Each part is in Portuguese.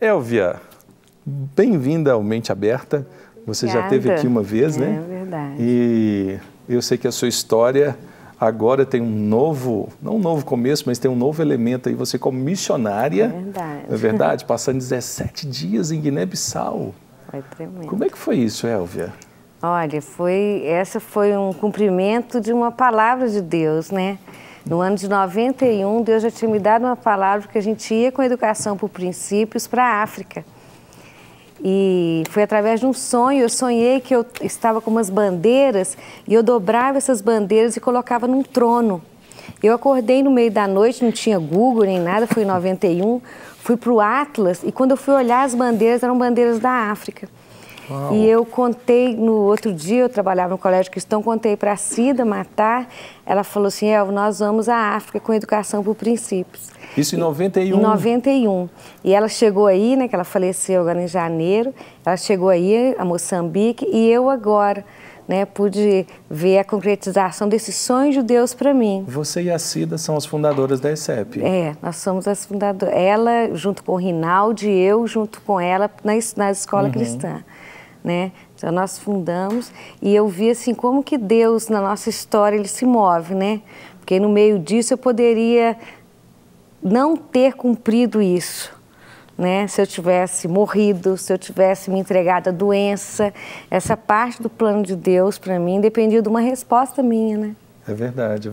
Élvia, bem-vinda ao Mente Aberta. Você já esteve aqui uma vez, né? É verdade. E eu sei que a sua história agora tem um novo, não um novo começo, mas tem um novo elemento aí. Você como missionária, É verdade. não é verdade? Passando 17 dias em Guiné-Bissau. Foi tremendo. Como é que foi isso, Élvia? Olha, essa foi um cumprimento de uma palavra de Deus, né? No ano de 91, Deus já tinha me dado uma palavra que a gente ia com educação por princípios para a África. E foi através de um sonho, eu sonhei que eu estava com umas bandeiras e eu dobrava essas bandeiras e colocava num trono. Eu acordei no meio da noite, não tinha Google nem nada, foi em 91, fui para o Atlas e quando eu fui olhar as bandeiras, eram bandeiras da África. Uau. E eu contei, no outro dia, eu trabalhava no Colégio Cristão, contei para a Cida Matar, ela falou assim, Elva, nós vamos à África com educação por princípios. Isso em 91? Em 91. E ela chegou aí, né, que ela faleceu agora em janeiro, ela chegou aí a Moçambique e eu agora, né, pude ver a concretização desse sonho de Deus para mim. Você e a Cida são as fundadoras da ESEP. É, nós somos as fundadoras. Ela junto com o Rinaldi e eu junto com ela na escola cristã. Né? Então nós fundamos e eu vi assim como que Deus na nossa história ele se move, né? Porque no meio disso eu poderia não ter cumprido isso, né? Se eu tivesse morrido, se eu tivesse me entregado à doença, essa parte do plano de Deus para mim dependia de uma resposta minha, né? É verdade,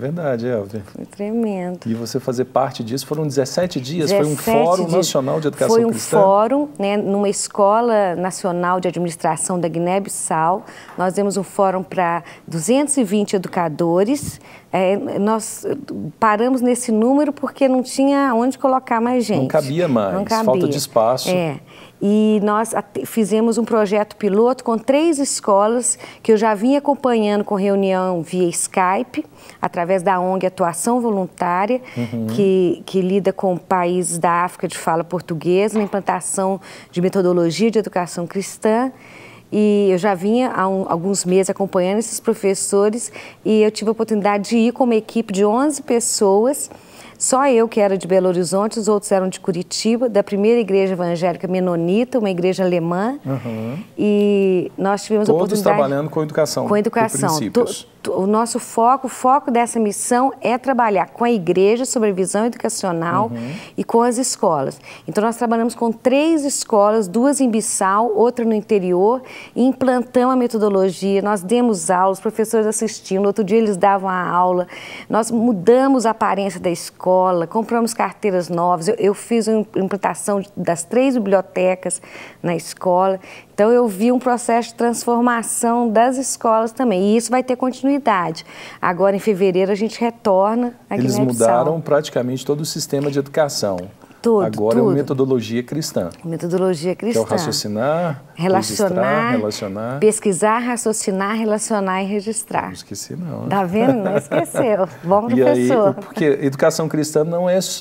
Élvia. Foi tremendo. E você fazer parte disso, foram 17 dias? Foi um Fórum Nacional de Educação Cristã? Foi um fórum, né, numa Escola Nacional de Administração da Guiné-Bissau. Nós demos um fórum para 220 educadores. Nós paramos nesse número porque não tinha onde colocar mais gente. Não cabia mais, não cabia. Falta de espaço. E nós fizemos um projeto piloto com 3 escolas que eu já vinha acompanhando com reunião via Skype, através da ONG Atuação Voluntária, que lida com países da África de fala portuguesa, na implantação de metodologia de educação cristã. E eu já vinha há alguns meses acompanhando esses professores e eu tive a oportunidade de ir com uma equipe de 11 pessoas. Só eu que era de Belo Horizonte, os outros eram de Curitiba, da primeira igreja evangélica menonita, uma igreja alemã. E nós tivemos a oportunidade... Todos trabalhando com educação. Com educação. O nosso foco, o foco dessa missão é trabalhar com a igreja sobre a visão educacional e com as escolas. Então nós trabalhamos com 3 escolas, 2 em Bissau, outra no interior, e implantamos a metodologia, nós demos aulas, os professores assistindo, outro dia eles davam a aula, nós mudamos a aparência da escola, compramos carteiras novas, eu fiz a implantação das 3 bibliotecas na escola. Então, eu vi um processo de transformação das escolas também, e isso vai ter continuidade. Agora, em fevereiro, a gente retorna a Guiné-Bissau. Eles mudaram praticamente todo o sistema de educação. Agora é uma metodologia cristã. Metodologia cristã. Que é o raciocinar, relacionar, pesquisar, raciocinar, relacionar e registrar. Não esqueci, não. Tá vendo? Não esqueceu. Bom professor. E aí, porque educação cristã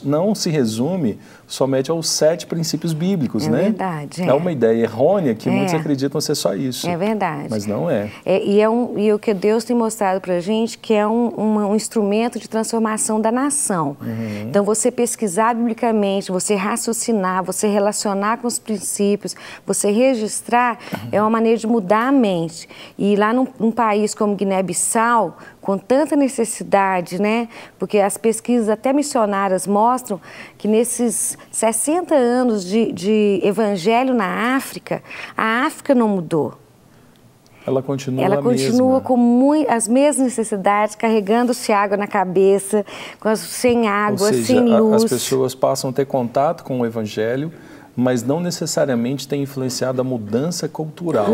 não se resume somente aos 7 princípios bíblicos, né? Verdade. É uma ideia errônea que muitos acreditam ser só isso. É verdade. Mas não é. E o que Deus tem mostrado pra gente que é um instrumento de transformação da nação. Então, você pesquisar biblicamente, você raciocinar, você relacionar com os princípios, você registrar, é uma maneira de mudar a mente. E lá num país como Guiné-Bissau, com tanta necessidade, né? Porque as pesquisas até missionárias mostram que nesses 60 anos de evangelho na África, a África não mudou. Ela continua com as mesmas necessidades, carregando-se água na cabeça, sem água, sem luz. As pessoas passam a ter contato com o evangelho, mas não necessariamente tem influenciado a mudança cultural.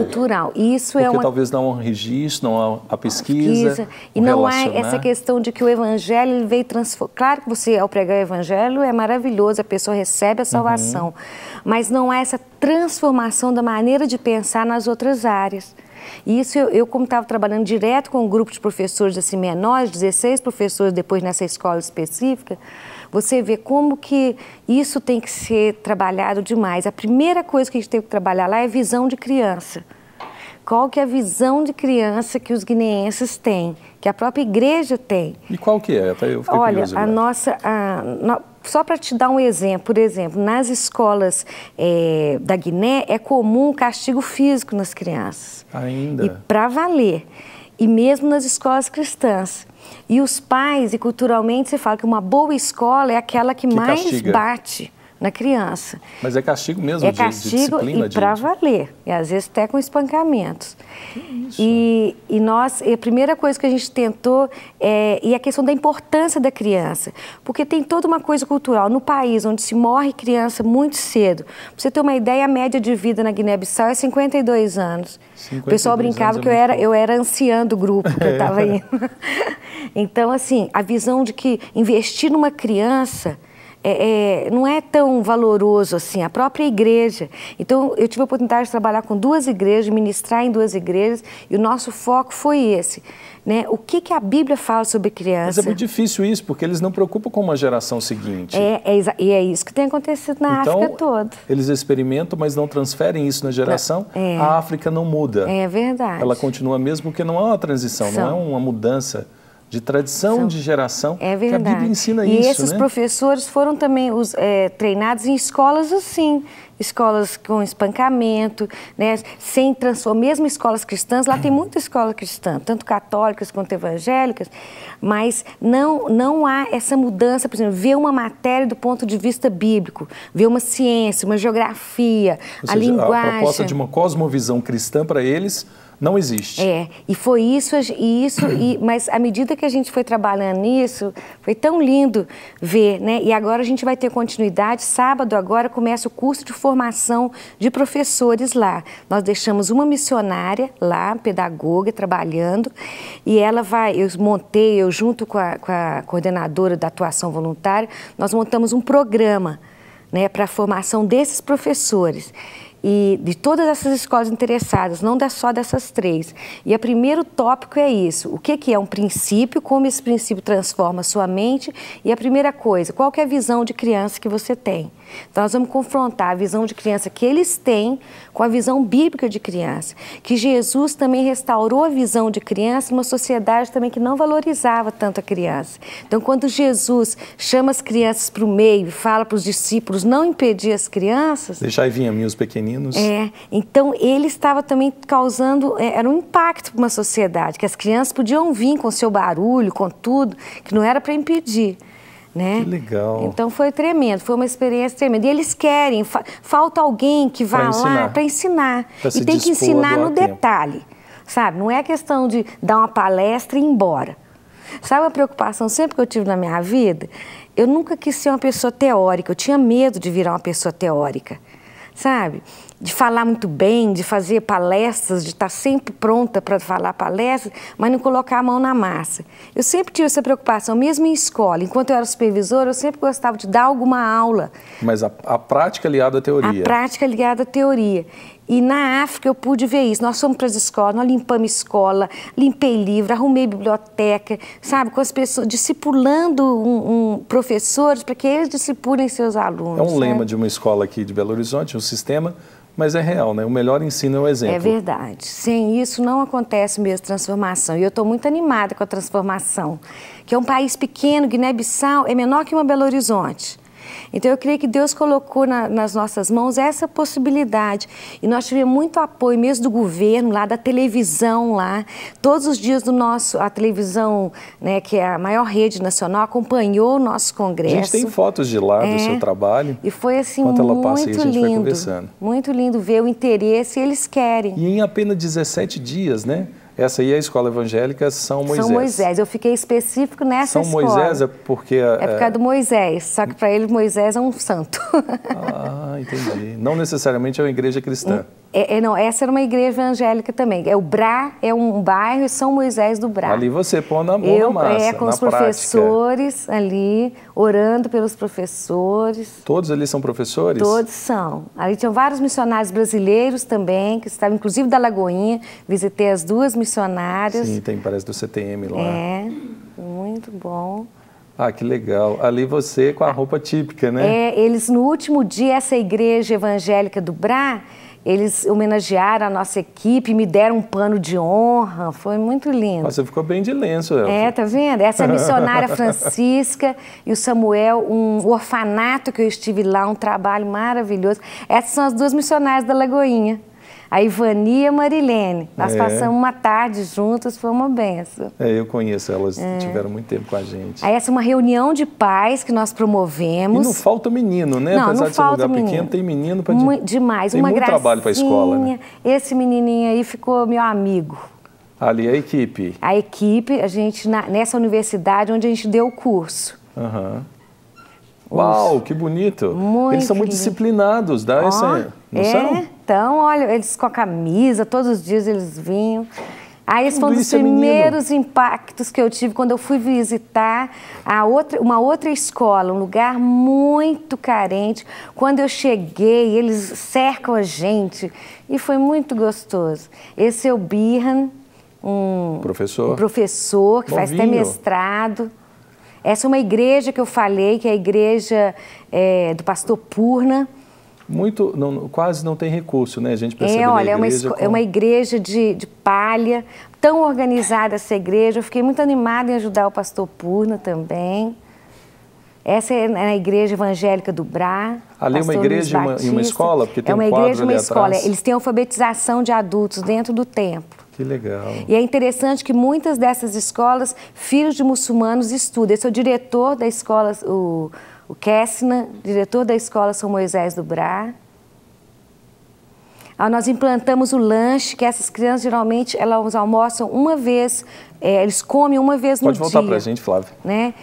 Isso porque talvez não há um registro, não há a pesquisa, e não há essa questão de que o evangelho ele veio transformar. Claro que você, ao pregar o evangelho, é maravilhoso, a pessoa recebe a salvação, mas não há essa transformação da maneira de pensar nas outras áreas. E isso eu como estava trabalhando direto com um grupo de professores assim menores, 16 professores depois nessa escola específica, você vê como que isso tem que ser trabalhado demais. A primeira coisa que a gente tem que trabalhar lá é a visão de criança. Qual que é a visão de criança que os guineenses têm, que a própria igreja tem? E qual que é? Até eu fiquei curioso. Olha, Só para te dar um exemplo, por exemplo, nas escolas da Guiné é comum o castigo físico nas crianças. Ainda? E para valer. E mesmo nas escolas cristãs. E os pais, e culturalmente, você fala que uma boa escola é aquela que mais castiga. Bate na criança. Mas é castigo mesmo, é de castigo disciplina? E para valer. E às vezes até com espancamentos. Isso. E a primeira coisa que a gente tentou é a questão da importância da criança. Porque tem toda uma coisa cultural. No país onde se morre criança muito cedo. Para você ter uma ideia, a média de vida na Guiné-Bissau é 52 anos. 52 o pessoal brincava que eu era anciã do grupo que eu estava indo. Então, assim, a visão de que investir numa criança não é tão valoroso assim, a própria igreja. Então, eu tive a oportunidade de trabalhar com 2 igrejas, ministrar em 2 igrejas, e o nosso foco foi esse, né? O que a Bíblia fala sobre criança? Mas é muito difícil isso, porque eles não preocupam com uma geração seguinte. E é isso que tem acontecido na África toda. Eles experimentam, mas não transferem isso na geração. A África não muda. É verdade. Ela continua mesmo, porque não é uma transição, não é uma mudança de tradição de geração. É verdade. Que a Bíblia ensina isso, E esses professores foram também treinados em escolas assim, escolas com espancamento, né? Sem transformar, mesmo escolas cristãs, lá tem muita escola cristã, tanto católicas quanto evangélicas, mas não há essa mudança, por exemplo, ver uma matéria do ponto de vista bíblico, ver uma ciência, uma geografia, a linguagem. A proposta de uma cosmovisão cristã para eles não existe. E foi isso, mas à medida que a gente foi trabalhando nisso, foi tão lindo ver, né? E agora a gente vai ter continuidade. Sábado agora começa o curso de formação de professores lá. Nós deixamos uma missionária lá, pedagoga, trabalhando, e ela eu junto com a coordenadora da atuação voluntária, nós montamos um programa, né, para a formação desses professores. E de todas essas escolas interessadas, não só dessas 3. E o primeiro tópico é isso, o que é um princípio, como esse princípio transforma a sua mente, e a primeira coisa, qual que é a visão de criança que você tem? Então nós vamos confrontar a visão de criança que eles têm com a visão bíblica de criança, que Jesus também restaurou a visão de criança numa sociedade também que não valorizava tanto a criança. Então quando Jesus chama as crianças para o meio e fala para os discípulos não impedir as crianças... Deixar vir a mim os pequeninos. Então ele estava também causando, era um impacto para uma sociedade, que as crianças podiam vir com seu barulho, com tudo, que não era para impedir. Né? Que legal. Então foi tremendo, foi uma experiência tremenda. E eles querem, falta alguém que vá lá para ensinar. E tem que ensinar no detalhe, sabe? Não é questão de dar uma palestra e ir embora. Sabe a preocupação sempre que eu tive na minha vida? Eu nunca quis ser uma pessoa teórica, eu tinha medo de virar uma pessoa teórica. Sabe? De falar muito bem, de fazer palestras, de estar sempre pronta para falar palestras, mas não colocar a mão na massa. Eu sempre tive essa preocupação, mesmo em escola. Enquanto eu era supervisora, eu sempre gostava de dar alguma aula. Mas a prática ligada à teoria. A prática ligada à teoria. E na África eu pude ver isso. Nós fomos para as escolas, nós limpamos escola, limpei livro, arrumei biblioteca, sabe? Com as pessoas, discipulando professores para que eles discipulem seus alunos. É um lema de uma escola aqui de Belo Horizonte, um sistema, mas é real, né? O melhor ensino é o exemplo. É verdade. Sem isso não acontece mesmo transformação. E eu estou muito animada com a transformação. Que é um país pequeno, Guiné-Bissau é menor que uma Belo Horizonte. Então, eu creio que Deus colocou nas nossas mãos essa possibilidade. E nós tivemos muito apoio mesmo do governo, lá da televisão, lá. Todos os dias a televisão, né, que é a maior rede nacional, acompanhou o nosso congresso. A gente tem fotos de lá do seu trabalho. E foi assim, muito ela passa aí, a gente lindo. Vai conversando. Muito lindo ver o interesse, eles querem. E em apenas 17 dias, né? Essa aí é a escola evangélica São Moisés. São Moisés, eu fiquei específico nessa escola. São Moisés é porque... É por causa do Moisés, só que para ele Moisés é um santo. Ah, entendi. Não necessariamente é uma igreja cristã. Não, essa era uma igreja evangélica também. O Brá é um bairro e São Moisés do Brá. Ali você põe na mão na massa, com os professores ali, orando pelos professores. Todos ali são professores? Todos são. Ali tinham vários missionários brasileiros também, que estavam inclusive da Lagoinha. Visitei as 2 missionárias. Sim, parece do CTM lá. Muito bom. Ah, que legal. Ali você com a roupa típica, né? Eles no último dia, essa igreja evangélica do Brá, Eles homenagearam a nossa equipe, me deram um pano de honra, foi muito lindo. Você ficou bem de lenço, Elvia. É, tá vendo? Essa é a missionária Francisca e o Samuel, um orfanato que eu estive lá, um trabalho maravilhoso. Essas são as duas missionárias da Lagoinha. A Ivani e a Marilene. Nós passamos uma tarde juntas, foi uma benção. Eu conheço, elas tiveram muito tempo com a gente. Aí essa é uma reunião de pais que nós promovemos. E não falta menino, né? Não, apesar não de ser um lugar menino. Pequeno, tem menino para demais. Tem uma muito gracinha. trabalho para a escola, né? Esse menininho aí ficou meu amigo. Ali a equipe. A equipe, a gente, nessa universidade onde a gente deu o curso. Uau, que bonito. Muito Eles são muito lindo. disciplinados, dá essa noção? Então, olha, eles com a camisa, todos os dias eles vinham. Aí esse foi um dos Isso é primeiros impactos que eu tive quando eu fui visitar uma outra escola, um lugar muito carente. Quando eu cheguei, eles cercam a gente e foi muito gostoso. Esse é o Birhan, um professor que faz até mestrado. Essa é uma igreja que eu falei, que é a igreja do pastor Purna. Quase não tem recurso, né? A gente percebe olha, é uma igreja de palha, tão organizada essa igreja. Eu fiquei muito animada em ajudar o pastor Purna também. Essa é a igreja evangélica do Brá. Ali é uma igreja e uma escola? Porque tem uma quadro igreja e uma escola. Atrás. Eles têm alfabetização de adultos dentro do templo. Que legal. E é interessante que muitas dessas escolas, filhos de muçulmanos estudam. Esse é o diretor da escola, o Kessina, diretor da escola São Moisés do Brá. Nós implantamos o lanche, que essas crianças geralmente elas almoçam uma vez, eles comem uma vez no dia. Pode voltar para a gente, Flávia. Né?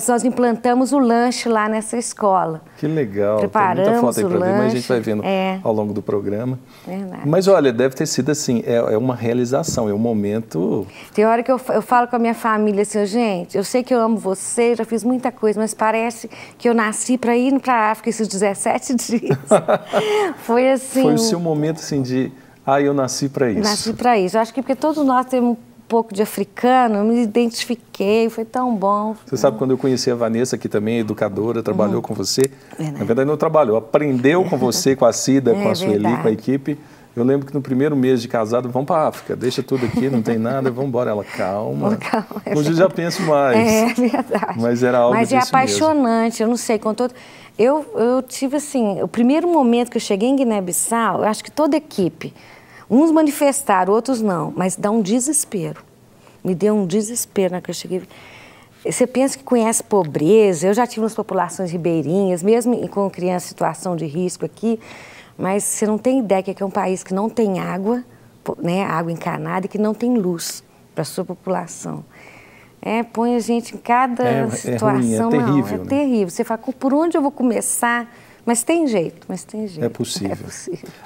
Nós implantamos o lanche lá nessa escola. Que legal. Preparamos tem muita foto aí para ver, mas a gente vai vendo ao longo do programa. Verdade. Mas olha, deve ter sido assim, é uma realização, é um momento... Tem hora que eu falo com a minha família assim, gente, eu sei que eu amo você, já fiz muita coisa, mas parece que eu nasci para ir para a África esses 17 dias. Foi assim... Foi o seu momento assim de, eu nasci para isso. Nasci para isso. Eu acho que porque todos nós temos pouco de africano, eu me identifiquei, foi tão bom. Você sabe, quando eu conheci a Vanessa, que também é educadora, trabalhou com você, na verdade não trabalhou, aprendeu com você, com a Cida, com a Sueli, com a equipe. Eu lembro que no primeiro mês de casado, vamos para a África, deixa tudo aqui, não tem nada, vamos embora. Ela, calma. Hoje eu já penso mais. É verdade. Mas era algo disso mesmo. Mas é apaixonante, eu não sei, com todo... Eu tive assim, o primeiro momento que eu cheguei em Guiné-Bissau, eu acho que toda equipe, uns manifestaram, outros não, mas dá um desespero. Me deu um desespero na que eu cheguei. Você pensa que conhece pobreza, eu já tive nas populações ribeirinhas, mesmo com criança em situação de risco aqui, mas você não tem ideia que é um país que não tem água, né, água encanada, e que não tem luz para a sua população. Põe a gente em cada situação. É terrível. Não, é terrível. Você fala, por onde eu vou começar? Mas tem jeito, É possível.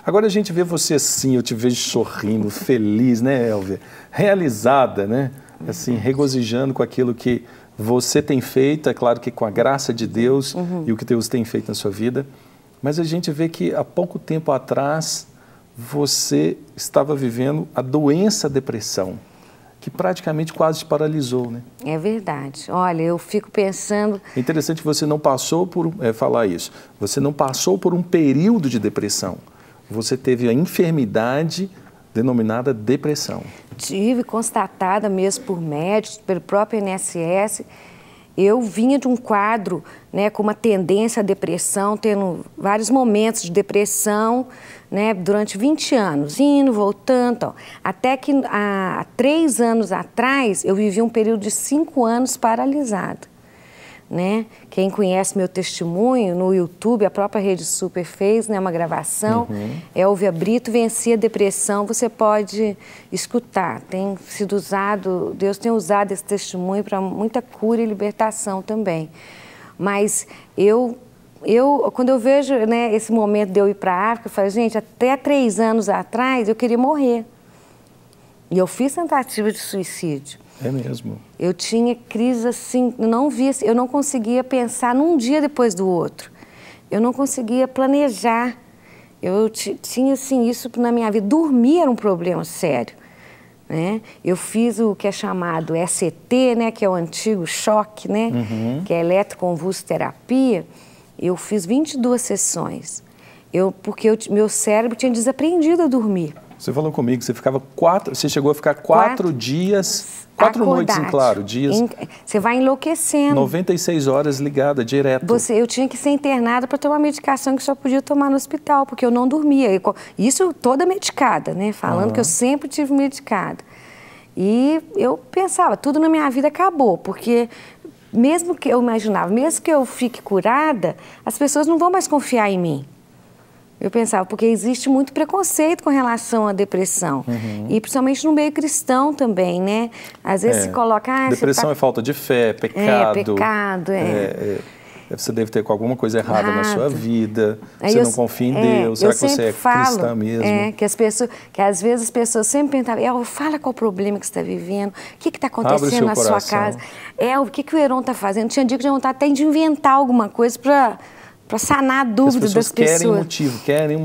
Agora a gente vê você assim, eu te vejo sorrindo, feliz, né, Elvia? Realizada, né? Assim, regozijando com aquilo que você tem feito, é claro que com a graça de Deus e o que Deus tem feito na sua vida. Mas a gente vê que há pouco tempo atrás você estava vivendo a doença depressão, que praticamente quase te paralisou, né? É verdade. Olha, eu fico pensando... É interessante que você não passou por... falar isso. Você não passou por um período de depressão. Você teve a enfermidade denominada depressão. Tive, constatada mesmo por médicos, pelo próprio INSS. Eu vinha de um quadro, né, com uma tendência à depressão, tendo vários momentos de depressão, né, durante 20 anos, indo, voltando, ó, até que há 3 anos atrás eu vivi um período de 5 anos paralisada. Né? Quem conhece meu testemunho no YouTube, a própria Rede Super fez, né, uma gravação, Elvia Brito, Venci a Depressão, você pode escutar, tem sido usado, Deus tem usado esse testemunho para muita cura e libertação também. Mas quando eu vejo, né, esse momento de eu ir para a África, eu falo, gente, até 3 anos atrás eu queria morrer. E eu fiz tentativa de suicídio. É mesmo? Eu tinha crises assim, eu não conseguia pensar num dia depois do outro. Eu não conseguia planejar. Eu tinha assim, isso na minha vida. Dormir era um problema sério. Né? Eu fiz o que é chamado ECT, né, que é o antigo choque, né, que é eletroconvulsoterapia. Eu fiz 22 sessões. Porque meu cérebro tinha desaprendido a dormir. Você falou comigo que você chegou a ficar 4 dias, 4 noites em claro, dias. Você vai enlouquecendo. 96 horas ligada, direto. Eu tinha que ser internada para tomar medicação que só podia tomar no hospital, porque eu não dormia. Isso toda medicada, né? Falando que eu sempre tive medicada. E eu pensava, tudo na minha vida acabou, porque mesmo que eu imaginava, mesmo que eu fique curada, as pessoas não vão mais confiar em mim. Eu pensava, porque existe muito preconceito com relação à depressão. E principalmente no meio cristão também, né? Às vezes se coloca... depressão é falta de fé, pecado. Você deve ter com alguma coisa errada na sua vida. Você não confia em Deus. Será que você é cristã mesmo? Que às vezes as pessoas sempre perguntam, fala qual o problema que você está vivendo, o que está acontecendo na sua casa. O que o Heron está fazendo? Tinha dia que eu vontade até de inventar alguma coisa para sanar a dúvida das pessoas. Querem um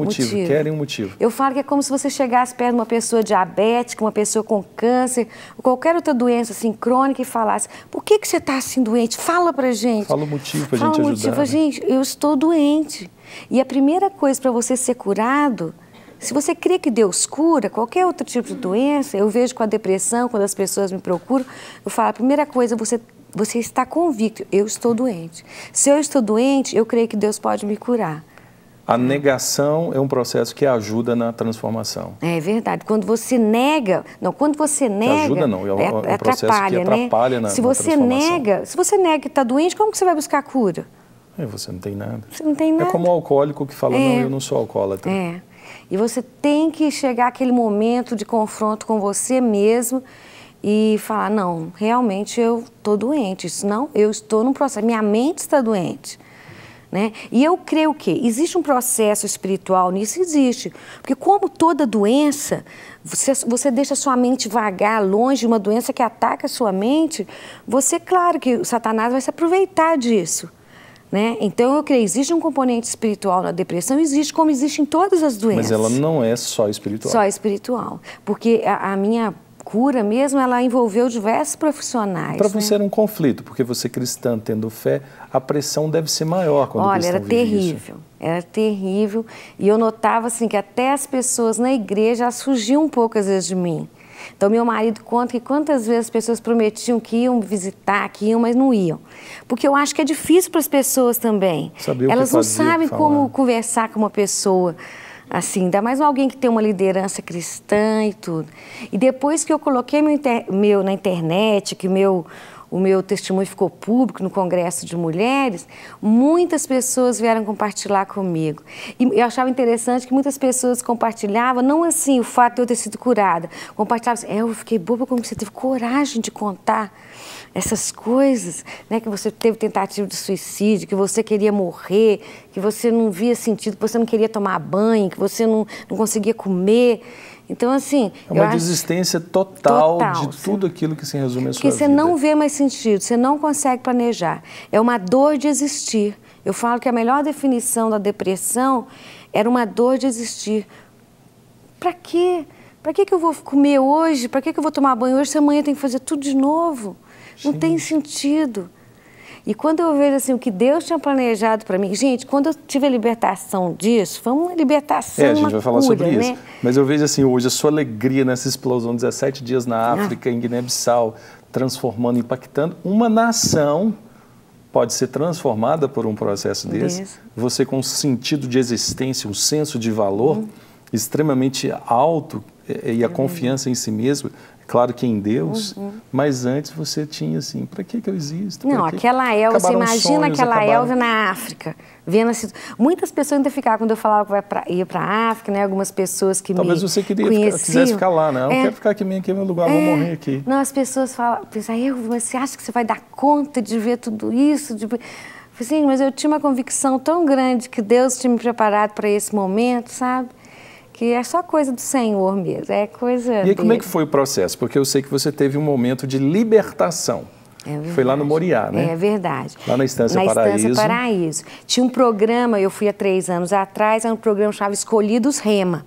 motivo. Eu falo que é como se você chegasse perto de uma pessoa diabética, uma pessoa com câncer, ou qualquer outra doença assim, crônica, e falasse, por que você está assim doente? Fala pra gente. Fala o motivo pra gente ajudar. Né? Gente, eu estou doente. E a primeira coisa para você ser curado, se você crê que Deus cura qualquer outro tipo de doença, eu vejo com a depressão, quando as pessoas me procuram, eu falo, a primeira coisa, você está convicto, eu estou doente. Se eu estou doente, eu creio que Deus pode me curar. A negação é um processo que ajuda na transformação. É verdade. Quando você nega... Não, quando você nega... Que ajuda não, é um processo que atrapalha na transformação. Se você nega que está doente, como que você vai buscar cura? Você não tem nada. Você não tem nada. É como o alcoólico que fala, não, eu não sou alcoólatra. E você tem que chegar àquele momento de confronto com você mesmo e falar, não, realmente eu estou doente, senão eu estou num processo, minha mente está doente. Né? E eu creio que existe um processo espiritual nisso, existe. Porque como toda doença, você deixa a sua mente vagar longe de uma doença que ataca a sua mente, claro que o Satanás vai se aproveitar disso. Né? Então eu creio, existe um componente espiritual na depressão, existe como existe em todas as doenças. Mas ela não é só espiritual. Só espiritual. Porque a minha cura mesmo, ela envolveu diversos profissionais. Para você era um conflito, porque você cristã tendo fé, a pressão deve ser maior quando o cristão vive isso. Era terrível. E eu notava assim que até as pessoas na igreja elas fugiam um pouco às vezes de mim. Então meu marido conta que quantas vezes as pessoas prometiam que iam me visitar, que iam, mas não iam. Porque eu acho que é difícil para as pessoas também. Elas não sabem como conversar com uma pessoa assim, ainda mais alguém que tem uma liderança cristã e tudo. E depois que eu coloquei na internet, que o meu testemunho ficou público no Congresso de Mulheres, muitas pessoas vieram compartilhar comigo. E eu achava interessante que muitas pessoas compartilhavam, não assim o fato de eu ter sido curada, compartilhavam assim, eu fiquei boba como você teve coragem de contar essas coisas, né, que você teve tentativa de suicídio, que você queria morrer, que você não via sentido, que você não queria tomar banho, que você não conseguia comer. Então, assim... É uma desistência total de tudo aquilo que se resume à sua vida. Porque você não vê mais sentido, você não consegue planejar. É uma dor de existir. Eu falo que a melhor definição da depressão era uma dor de existir. Para quê? Para que eu vou comer hoje? Para que eu vou tomar banho hoje se amanhã eu tenho que fazer tudo de novo? Não tem sentido. E quando eu vejo assim, o que Deus tinha planejado para mim... Gente, quando eu tive a libertação disso, foi uma libertação, a gente vai falar sobre isso. Né? Mas eu vejo assim, hoje a sua alegria nessa explosão, 17 dias na África, em Guiné-Bissau, transformando, impactando. Uma nação pode ser transformada por um processo desse. Você com um sentido de existência, um senso de valor extremamente alto e a confiança em si mesmo. Claro que em Deus, mas antes você tinha assim, para que eu existo? Não, aquela Elvia, você imagina aquela Elvia na África, vendo assim, muitas pessoas ainda ficavam, quando eu falava que ia para a África, né, algumas pessoas que talvez você quisesse ficar lá, né? Eu quero ficar aqui é meu lugar, vou morrer aqui. Não, as pessoas falam, mas você acha que você vai dar conta de ver tudo isso? Assim, mas eu tinha uma convicção tão grande que Deus tinha me preparado para esse momento, sabe? Que é só coisa do Senhor mesmo, é coisa E aí, como é que foi o processo? Porque eu sei que você teve um momento de libertação. Foi lá no Moriá, né? É verdade. Lá na Estância Paraíso. Na Estância Paraíso. Tinha um programa, eu fui há 3 anos atrás, era um programa chamado Escolhidos Rema.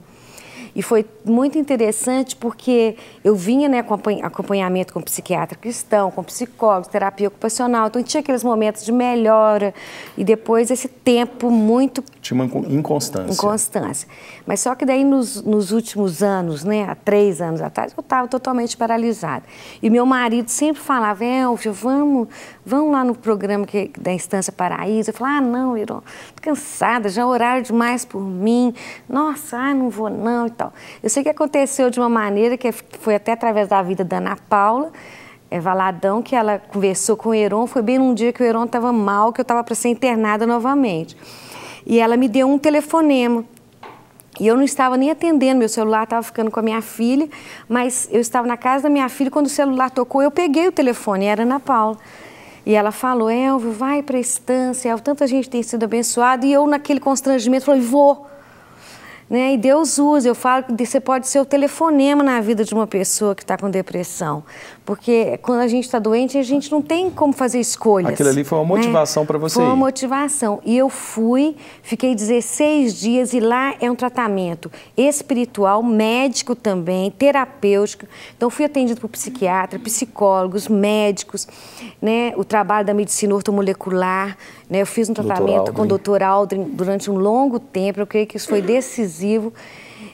E foi muito interessante porque eu vinha, né, com acompanhamento com psiquiatra cristão, com psicólogo, terapia ocupacional. Então tinha aqueles momentos de melhora e depois esse tempo muito... Tinha uma inconstância. Inconstância. Mas só que daí nos últimos anos, né, há 3 anos atrás, eu estava totalmente paralisada. E meu marido sempre falava, Elvia, vamos lá no programa da Instância Paraíso. Eu falava, não, Iron, tô cansada, já oraram demais por mim. Nossa, não vou não e tal. Eu sei que aconteceu de uma maneira que foi até através da vida da Ana Paula, Valadão, que ela conversou com o Heron. Foi bem num dia que o Heron estava mal, que eu estava para ser internada novamente. E ela me deu um telefonema. E eu não estava nem atendendo, meu celular estava ficando com a minha filha, mas eu estava na casa da minha filha, quando o celular tocou, eu peguei o telefone, era Ana Paula. E ela falou, Elvio, vai para a Estância, Elvio, tanta gente tem sido abençoada, e eu naquele constrangimento falei, vou. Né? E Deus usa, eu falo que você pode ser o telefonema na vida de uma pessoa que está com depressão, porque quando a gente está doente, a gente não tem como fazer escolhas. Aquilo ali foi uma motivação, né, para você. Foi uma motivação. E eu fui, fiquei 16 dias e lá é um tratamento espiritual, médico também, terapêutico. Então fui atendido por psiquiatra, psicólogos, médicos, né? O trabalho da medicina ortomolecular, né? Eu fiz um tratamento com o Dr. Aldrin durante um longo tempo, eu creio que isso foi decisivo.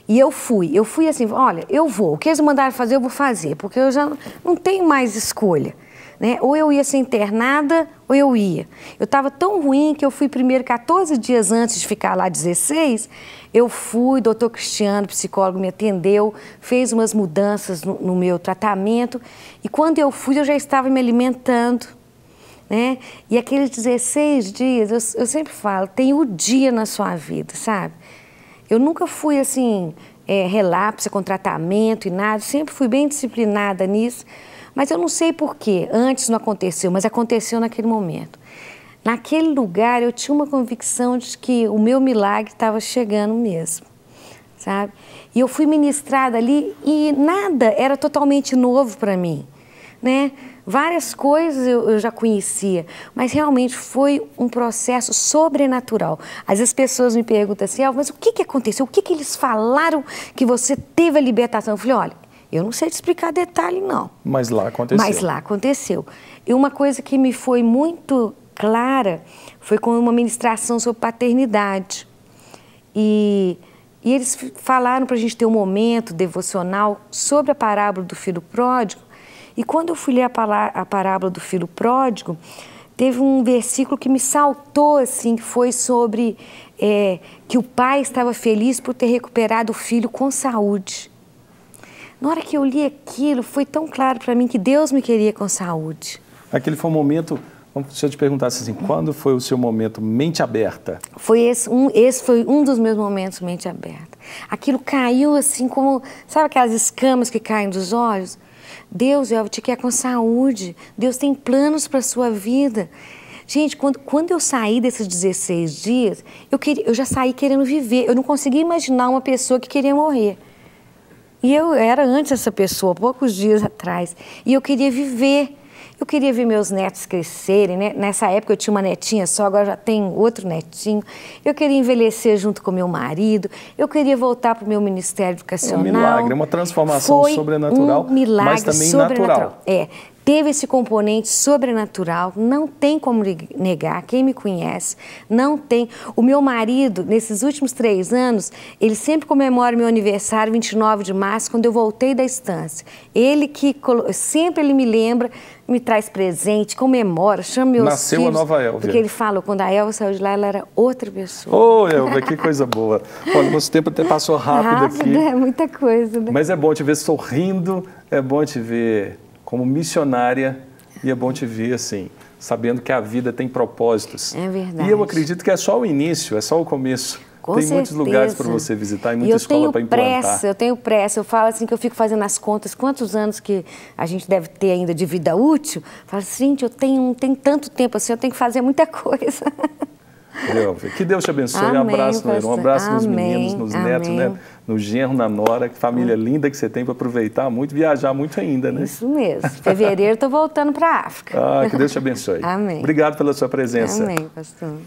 E eu fui assim, olha, eu vou, o que eles mandaram fazer, eu vou fazer, porque eu já não tenho mais escolha, né? Ou eu ia ser internada, ou eu ia. Eu estava tão ruim que eu fui primeiro 14 dias antes de ficar lá 16, eu fui, doutor Cristiano, psicólogo, me atendeu, fez umas mudanças no meu tratamento, e quando eu fui, eu já estava me alimentando, né? E aqueles 16 dias, eu sempre falo, tem o dia na sua vida, sabe? Eu nunca fui, assim, relapsa com tratamento e nada, sempre fui bem disciplinada nisso, mas eu não sei porquê, antes não aconteceu, mas aconteceu naquele momento. Naquele lugar eu tinha uma convicção de que o meu milagre estava chegando mesmo, sabe? E eu fui ministrada ali e nada era totalmente novo para mim, né? Várias coisas eu já conhecia, mas realmente foi um processo sobrenatural. Às vezes as pessoas me perguntam assim, mas o que aconteceu? O que eles falaram que você teve a libertação? Eu falei, olha, eu não sei te explicar detalhe, não. Mas lá aconteceu. Mas lá aconteceu. E uma coisa que me foi muito clara foi com uma ministração sobre paternidade. E eles falaram para a gente ter um momento devocional sobre a parábola do filho pródigo. E quando eu fui ler a parábola do filho pródigo, teve um versículo que me saltou, assim, que foi sobre que o pai estava feliz por ter recuperado o filho com saúde. Na hora que eu li aquilo, foi tão claro para mim que Deus me queria com saúde. Aquele foi um momento, se eu te perguntasse assim, quando foi o seu momento mente aberta? Esse foi um dos meus momentos mente aberta. Aquilo caiu assim como, sabe aquelas escamas que caem dos olhos? Deus, eu te quero com saúde. Deus tem planos para a sua vida. Gente, quando eu saí desses 16 dias, eu já saí querendo viver. Eu não conseguia imaginar uma pessoa que queria morrer. E eu era antes essa pessoa, poucos dias atrás. E eu queria viver. Eu queria ver meus netos crescerem, né? Nessa época eu tinha uma netinha só, agora já tenho outro netinho. Eu queria envelhecer junto com meu marido. Eu queria voltar para o meu ministério educacional. Um milagre, uma transformação sobrenatural, um milagre mas também sobrenatural. natural. Teve esse componente sobrenatural, não tem como negar, quem me conhece, não tem. O meu marido, nesses últimos 3 anos, ele sempre comemora meu aniversário, 29 de março, quando eu voltei da Estância. Ele que sempre ele me lembra, me traz presente, comemora, chama meus Nasceu filhos. a nova Elvia. Porque ele fala, quando a Elvia saiu de lá, ela era outra pessoa. Ô, Elvia, que coisa boa. Olha, nosso tempo até passou rápido aqui. É muita coisa, né? Mas é bom te ver sorrindo, é bom te ver como missionária e é bom te ver assim, sabendo que a vida tem propósitos. É verdade. E eu acredito que é só o início, é só o começo. Tem muitos lugares para você visitar e muita escola para implantar. Eu tenho pressa, eu falo assim que eu fico fazendo as contas, quantos anos que a gente deve ter ainda de vida útil. Eu falo assim, gente, eu tenho tanto tempo assim, eu tenho que fazer muita coisa. Elvia, que Deus te abençoe. Amém, um abraço, pastor. Um abraço nos Amém, meninos, nos amém. netos, né? No genro, na nora. Que família linda que você tem para aproveitar muito, viajar muito ainda, né? Isso mesmo. Fevereiro estou voltando para a África. Que Deus te abençoe. Amém. Obrigado pela sua presença. Amém, pastor.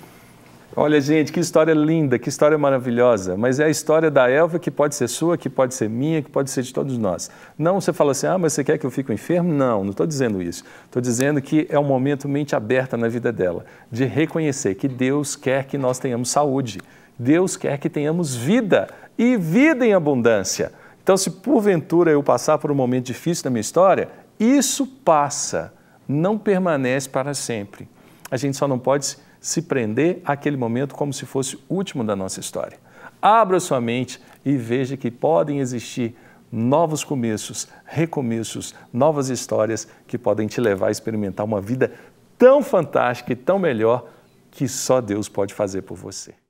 Olha, gente, que história linda, que história maravilhosa. Mas é a história da Elvia que pode ser sua, que pode ser minha, que pode ser de todos nós. Não você fala assim, mas você quer que eu fique enfermo? Não estou dizendo isso. Estou dizendo que é um momento mente aberta na vida dela, de reconhecer que Deus quer que nós tenhamos saúde. Deus quer que tenhamos vida e vida em abundância. Então, se porventura eu passar por um momento difícil na minha história, isso passa, não permanece para sempre. A gente só não pode se prender àquele momento como se fosse o último da nossa história. Abra sua mente e veja que podem existir novos começos, recomeços, novas histórias que podem te levar a experimentar uma vida tão fantástica e tão melhor que só Deus pode fazer por você.